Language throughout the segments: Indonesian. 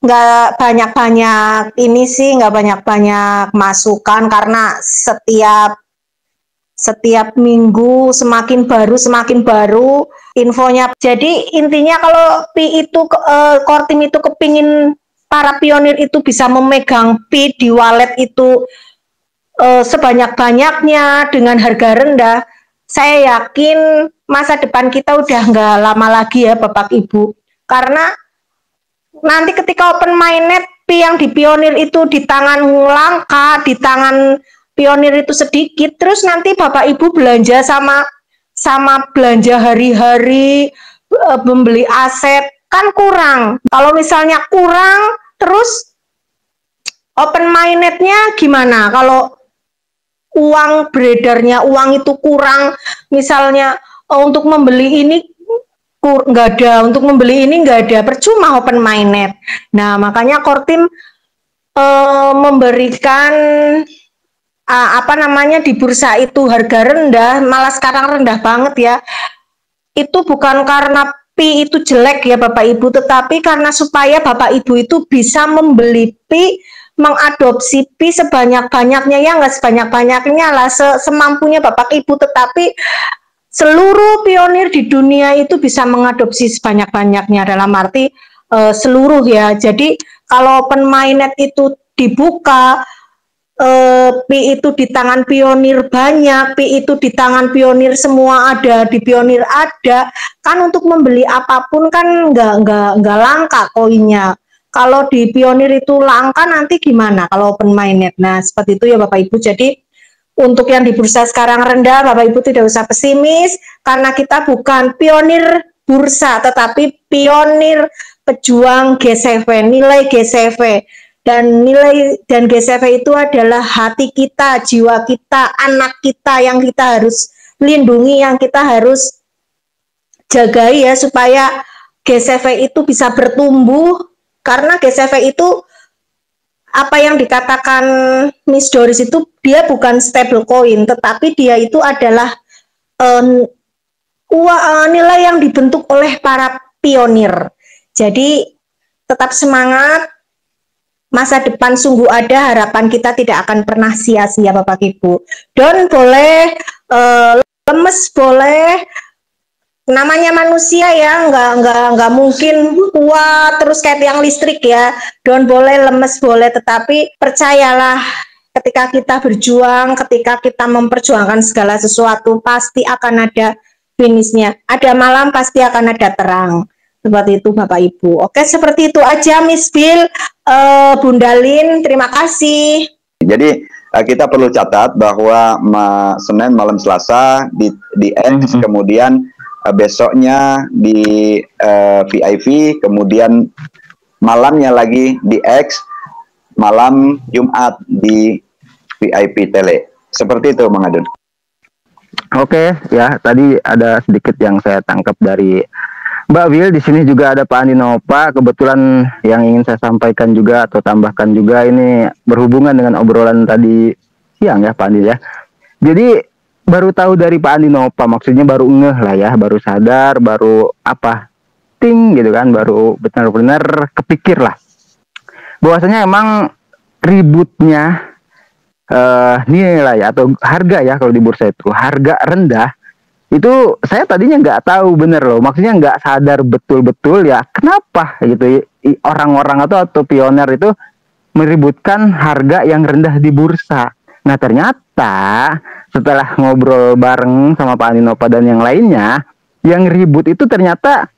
nggak banyak-banyak ini sih, nggak banyak-banyak masukan karena setiap minggu semakin baru infonya. Jadi intinya kalau Kortim itu kepingin para pionir itu bisa memegang Pi di wallet itu sebanyak-banyaknya dengan harga rendah, saya yakin masa depan kita udah nggak lama lagi ya Bapak Ibu. Karena nanti ketika open mainnet Pi yang di pionir itu di tangan langka, di tangan pionir itu sedikit, terus nanti Bapak Ibu belanja sama belanja hari-hari, membeli aset kan kurang. Kalau misalnya kurang, terus open mainnetnya gimana? Kalau uang beredarnya, uang itu kurang, misalnya untuk membeli ini nggak ada, untuk membeli ini nggak ada, percuma open mainnet. Nah makanya Kortim memberikan di bursa itu harga rendah, malah sekarang rendah banget ya. Itu bukan karena Pi itu jelek ya Bapak Ibu, tetapi karena supaya Bapak Ibu itu bisa membeli Pi, mengadopsi Pi sebanyak-banyaknya, ya nggak sebanyak-banyaknya lah, semampunya Bapak Ibu, tetapi seluruh pionir di dunia itu bisa mengadopsi sebanyak-banyaknya, dalam arti seluruh ya. Jadi kalau open mainnet itu dibuka, Pi itu di tangan pionir banyak, Pi itu di tangan pionir semua ada, di pionir ada, kan untuk membeli apapun kan nggak langka koinnya. Kalau di pionir itu langka nanti gimana kalau open mainnet? Nah seperti itu ya Bapak Ibu. Jadi untuk yang di bursa sekarang rendah, Bapak Ibu tidak usah pesimis, karena kita bukan pionir bursa, tetapi pionir pejuang GCV, nilai GCV. Dan nilai dan GCV itu adalah hati kita, jiwa kita, anak kita yang kita harus lindungi, yang kita harus jagai ya, supaya GCV itu bisa bertumbuh, karena GCV itu apa yang dikatakan Miss Doris itu, dia bukan stable coin, tetapi dia itu adalah nilai yang dibentuk oleh para pionir. Jadi tetap semangat, masa depan sungguh ada, harapan kita tidak akan pernah sia-sia Bapak Ibu. Don boleh, lemes boleh, namanya manusia ya, nggak mungkin kuat terus kayak tiang listrik ya. Don boleh, lemes boleh, tetapi percayalah, ketika kita berjuang, ketika kita memperjuangkan segala sesuatu, pasti akan ada finishnya. Ada malam pasti akan ada terang. Seperti itu Bapak Ibu. Oke, seperti itu aja Miss Bill, Bunda Lin, terima kasih. Jadi kita perlu catat bahwa Senin malam Selasa di X, kemudian besoknya di VIP, kemudian malamnya lagi di X, malam Jumat di VIP Tele. Seperti itu Bang Adun. Oke, ya tadi ada sedikit yang saya tangkap dari Mbak Wil. Di sini juga ada Pak Andi Nova. Kebetulan yang ingin saya sampaikan juga atau tambahkan juga, ini berhubungan dengan obrolan tadi siang ya Pak Andi ya. Jadi baru tahu dari Pak Andi Nova, maksudnya baru ngeh lah ya, baru sadar, baru gitu kan, baru benar-benar kepikir lah bahwasanya emang ributnya nilai atau harga ya, kalau di bursa itu harga rendah. Itu saya tadinya nggak tahu bener loh, maksudnya nggak sadar betul-betul ya kenapa gitu orang-orang atau pioner itu meributkan harga yang rendah di bursa. Nah ternyata setelah ngobrol bareng sama Pak Andinova dan yang lainnya, yang ribut itu ternyata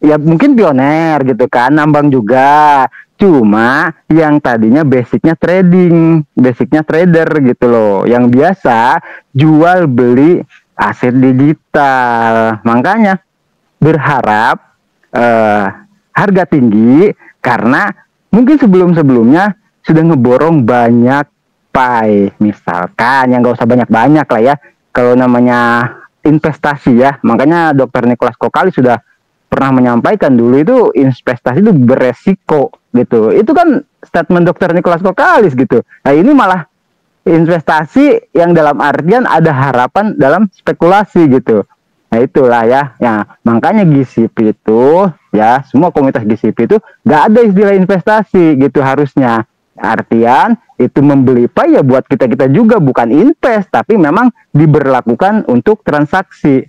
ya mungkin pioner gitu kan, nambang juga, cuma yang tadinya basicnya trading, basicnya trader gitu loh, yang biasa jual beli aset digital. Makanya berharap harga tinggi karena mungkin sebelum-sebelumnya sudah ngeborong banyak Pi, misalkan, yang gak usah banyak-banyak lah ya kalau namanya investasi ya. Makanya Dr. Nicholas Kokali sudah pernah menyampaikan dulu itu investasi itu beresiko gitu. Itu kan statement Dr. Nicholas Kokalis gitu. Nah ini malah investasi yang dalam artian ada harapan dalam spekulasi gitu. Nah Nah itulah ya, makanya GCP itu ya, semua komunitas GCP itu nggak ada istilah investasi gitu harusnya. Artian itu membeli Pi ya buat kita juga, bukan invest, tapi memang diberlakukan untuk transaksi.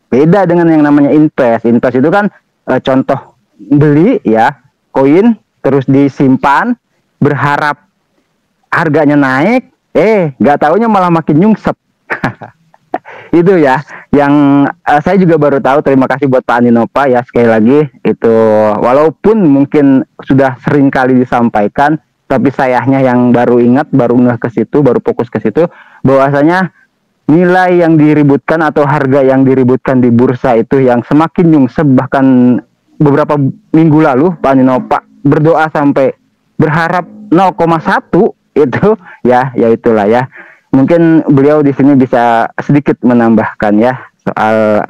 Beda dengan yang namanya invest. Invest itu kan contoh beli ya koin terus disimpan berharap harganya naik, nggak taunya malah makin nyungsep. Itu ya yang saya juga baru tahu. Terima kasih buat Pak Andinopa ya, sekali lagi itu walaupun mungkin sudah sering kali disampaikan, tapi sayangnya yang baru ingat, baru ngeh ke situ, baru fokus ke situ, bahwasanya nilai yang diributkan atau harga yang diributkan di bursa itu yang semakin nyungsep. Bahkan beberapa minggu lalu Pak Andinopa berdoa sampai berharap 0,1 itu ya itulah ya. Mungkin beliau di sini bisa sedikit menambahkan ya soal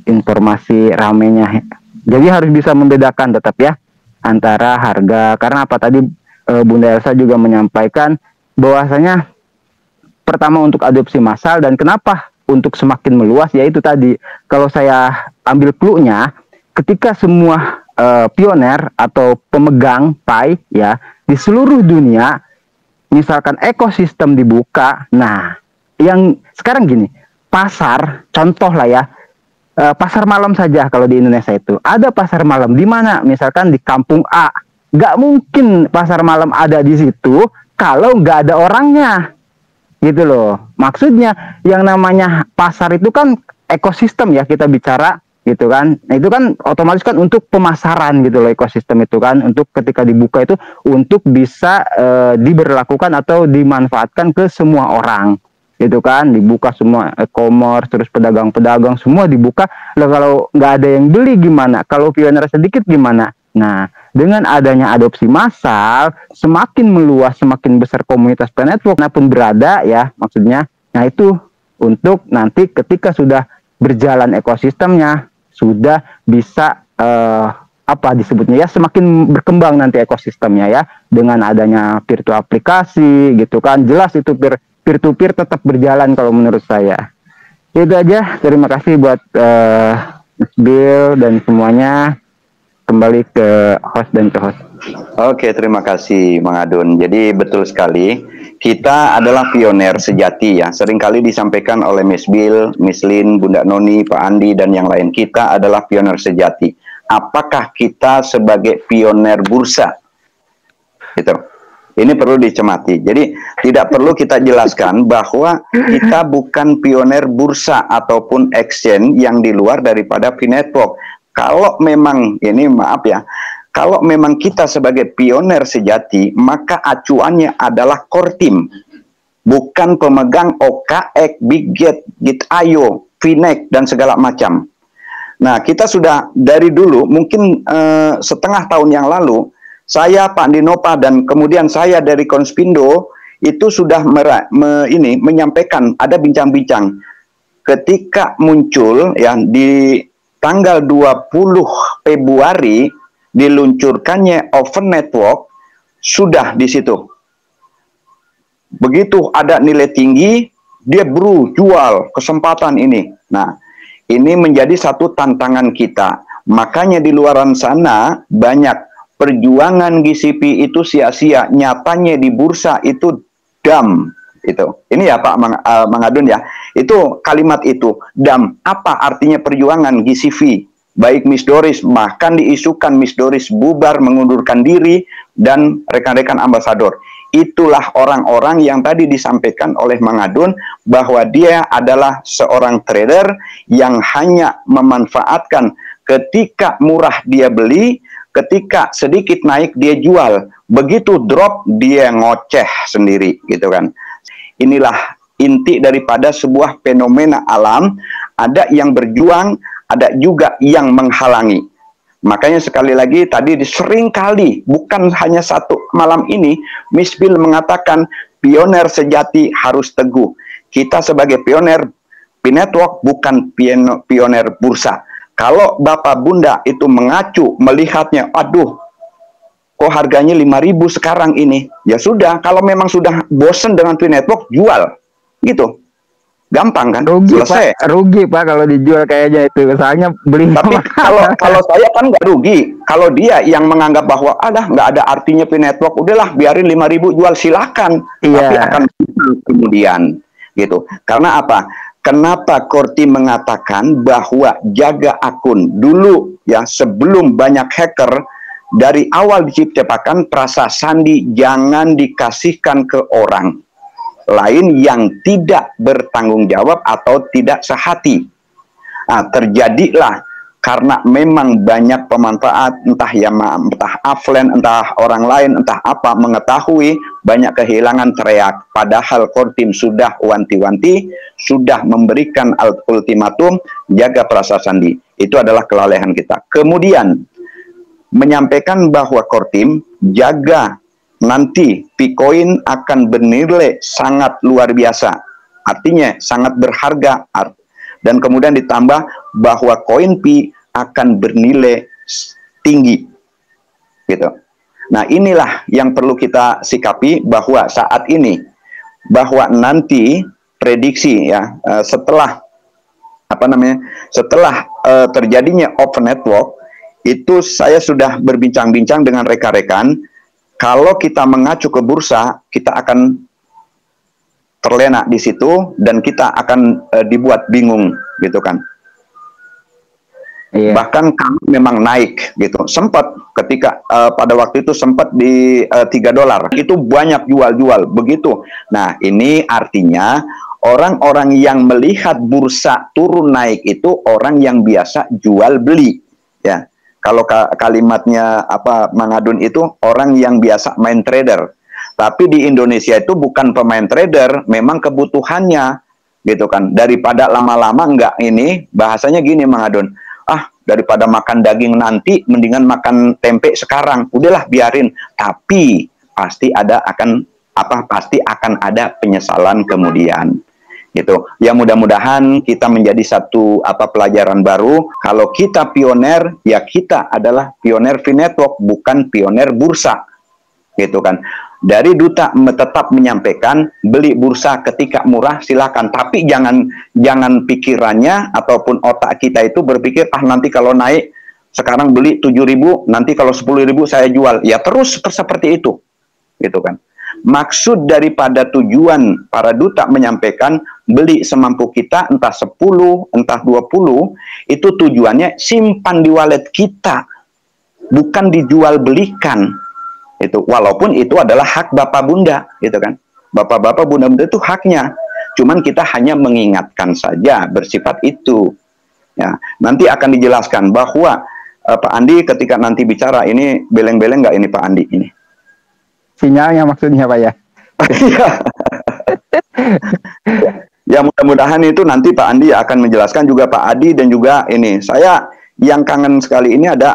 informasi ramenya. Jadi harus bisa membedakan tetap ya antara harga, karena apa tadi Bunda Elsa juga menyampaikan bahwasanya pertama untuk adopsi massal, dan kenapa untuk semakin meluas, yaitu tadi kalau saya ambil clue-nya, ketika semua pioner atau pemegang Pi ya di seluruh dunia, misalkan ekosistem dibuka, nah yang sekarang gini, pasar, contoh lah ya, pasar malam saja kalau di Indonesia itu, ada pasar malam di mana, misalkan di kampung A, nggak mungkin pasar malam ada di situ kalau nggak ada orangnya, gitu loh. Maksudnya yang namanya pasar itu kan ekosistem ya kita bicara, gitu kan. Nah, itu kan otomatis kan untuk pemasaran gitu loh, ekosistem itu kan untuk ketika dibuka itu untuk bisa diberlakukan atau dimanfaatkan ke semua orang, gitu kan. Dibuka semua e-commerce, terus pedagang-pedagang semua dibuka. Lah kalau nggak ada yang beli gimana? Kalau pioner sedikit gimana? Nah, dengan adanya adopsi massal, semakin meluas, semakin besar komunitas Pi Network pun berada ya, maksudnya. Nah, itu untuk nanti ketika sudah berjalan ekosistemnya, sudah bisa disebutnya ya, semakin berkembang nanti ekosistemnya ya, dengan adanya peer-to aplikasi gitu kan. Jelas itu peer-to-peer tetap berjalan kalau menurut saya. Itu aja, terima kasih buat Mas Bill dan semuanya. Kembali ke host dan co-host. Oke, terima kasih Mang Adun. Jadi betul sekali, kita adalah pioner sejati ya. Seringkali disampaikan oleh Miss Bill, Miss Lin, Bunda Noni, Pak Andi, dan yang lain. Kita adalah pioner sejati. Apakah kita sebagai pioner bursa? Gitu. Ini perlu dicermati. Jadi tidak perlu kita jelaskan bahwa kita bukan pioner bursa ataupun exchange yang di luar daripada Pi Network. Kalau memang, ini maaf ya, kalau memang kita sebagai pioner sejati, maka acuannya adalah core team, bukan pemegang OKX, BigGet, Git.io, VNext, dan segala macam. Nah, kita sudah dari dulu, mungkin setengah tahun yang lalu, saya, Pak Andinopa, dan kemudian saya dari Konspindo, itu sudah menyampaikan, ada bincang-bincang. Ketika muncul, ya, di tanggal 20 Februari diluncurkannya Open Network, sudah di situ. Begitu ada nilai tinggi, dia jual kesempatan ini. Nah, ini menjadi satu tantangan kita. Makanya di luaran sana banyak perjuangan GCP itu sia-sia. Nyatanya di bursa itu dam. Itu. Ini ya Pak Mang Adun ya. Itu kalimat itu. Dam. Apa artinya perjuangan GCV? Baik Miss Doris, bahkan diisukan Miss Doris bubar, mengundurkan diri, dan rekan-rekan ambasador. Itulah orang-orang yang tadi disampaikan oleh Mang Adun, bahwa dia adalah seorang trader yang hanya memanfaatkan ketika murah dia beli, ketika sedikit naik dia jual, begitu drop dia ngoceh sendiri, gitu kan. Inilah inti daripada sebuah fenomena alam. Ada yang berjuang, ada juga yang menghalangi. Makanya sekali lagi tadi sering kali, bukan hanya satu malam ini, Miss Bill mengatakan pioner sejati harus teguh. Kita sebagai pioner Pi Network bukan pioner bursa. Kalau Bapak Bunda itu mengacu melihatnya, aduh, kok harganya 5.000 sekarang ini? Ya sudah, kalau memang sudah bosen dengan Pi Network, jual. Gitu. gampang kan, Rugi selesai. Pak, rugi Pak kalau dijual kayaknya itu, soalnya beli. Tapi kalau saya kan nggak rugi. Kalau dia yang menganggap bahwa nggak ada artinya P-Network, udahlah biarin 5.000 jual, silakan. Tapi akan kemudian gitu. Karena apa? Kenapa Korti mengatakan bahwa jaga akun dulu ya, sebelum banyak hacker, dari awal diciptakan frasa sandi jangan dikasihkan ke orang lain yang tidak bertanggung jawab atau tidak sehati. Nah, terjadilah karena memang banyak pemanfaat, entah Aflen, entah orang lain, entah apa, mengetahui banyak kehilangan teriak. Padahal Kortim sudah wanti-wanti, sudah memberikan ultimatum, jaga frasa sandi. Itu adalah kelalaian kita. Kemudian menyampaikan bahwa Kortim jaga nanti Bitcoin akan bernilai sangat luar biasa, artinya sangat berharga, dan kemudian ditambah bahwa koin Pi akan bernilai tinggi, gitu. Nah, inilah yang perlu kita sikapi, bahwa saat ini, bahwa nanti prediksi ya, setelah terjadinya open network, itu saya sudah berbincang-bincang dengan rekan-rekan. Kalau kita mengacu ke bursa, kita akan terlena di situ dan kita akan dibuat bingung, gitu kan. Iya. Bahkan kami memang naik gitu. Sempat ketika pada waktu itu sempat di $3. Itu banyak jual-jual begitu. Nah, ini artinya orang-orang yang melihat bursa turun naik itu orang yang biasa jual beli, ya. Kalau kalimatnya Mang Adun itu orang yang biasa main trader. Tapi di Indonesia itu bukan pemain trader, memang kebutuhannya, gitu kan. Daripada lama-lama enggak, ini bahasanya gini Mang Adun, daripada makan daging nanti, mendingan makan tempe sekarang. Udahlah biarin. Tapi pasti akan ada penyesalan kemudian. Gitu. Ya mudah-mudahan kita menjadi satu pelajaran baru. Kalau kita pioner, ya kita adalah pioner V-Network, bukan pioner bursa. Gitu kan. Dari Duta tetap menyampaikan beli bursa ketika murah silakan, tapi jangan pikirannya ataupun otak kita itu berpikir nanti kalau naik sekarang beli 7.000, nanti kalau 10.000 saya jual. Ya terus seperti itu. Gitu kan. Maksud daripada tujuan para duta menyampaikan beli semampu kita, entah 10, entah 20, itu tujuannya simpan di wallet kita, bukan dijual belikan. Itu walaupun itu adalah hak bapak bunda, gitu kan. Bapak-bapak bunda-bunda itu haknya. Cuman kita hanya mengingatkan saja bersifat itu. Ya, nanti akan dijelaskan bahwa Pak Andi ketika nanti bicara ini beleng-beleng nggak ini Pak Andi ini? Sinyalnya maksudnya Pak ya? Ya mudah-mudahan itu nanti Pak Andi akan menjelaskan, juga Pak Adi, dan juga ini saya yang kangen sekali ini ada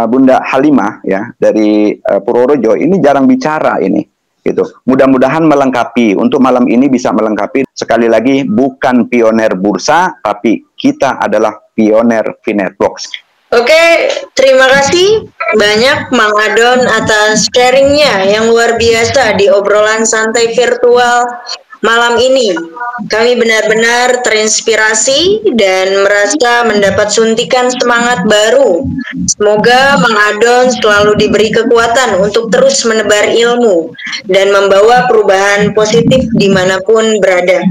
Bunda Halimah ya dari Purworejo. Ini jarang bicara ini, gitu. Mudah-mudahan melengkapi untuk malam ini, bisa melengkapi. Sekali lagi bukan pioner bursa, tapi kita adalah pioner V-Network. Oke, terima kasih banyak Mang Adon atas sharingnya yang luar biasa di obrolan santai virtual malam ini. Kami benar-benar terinspirasi dan merasa mendapat suntikan semangat baru. Semoga Mang Adon selalu diberi kekuatan untuk terus menebar ilmu dan membawa perubahan positif dimanapun berada.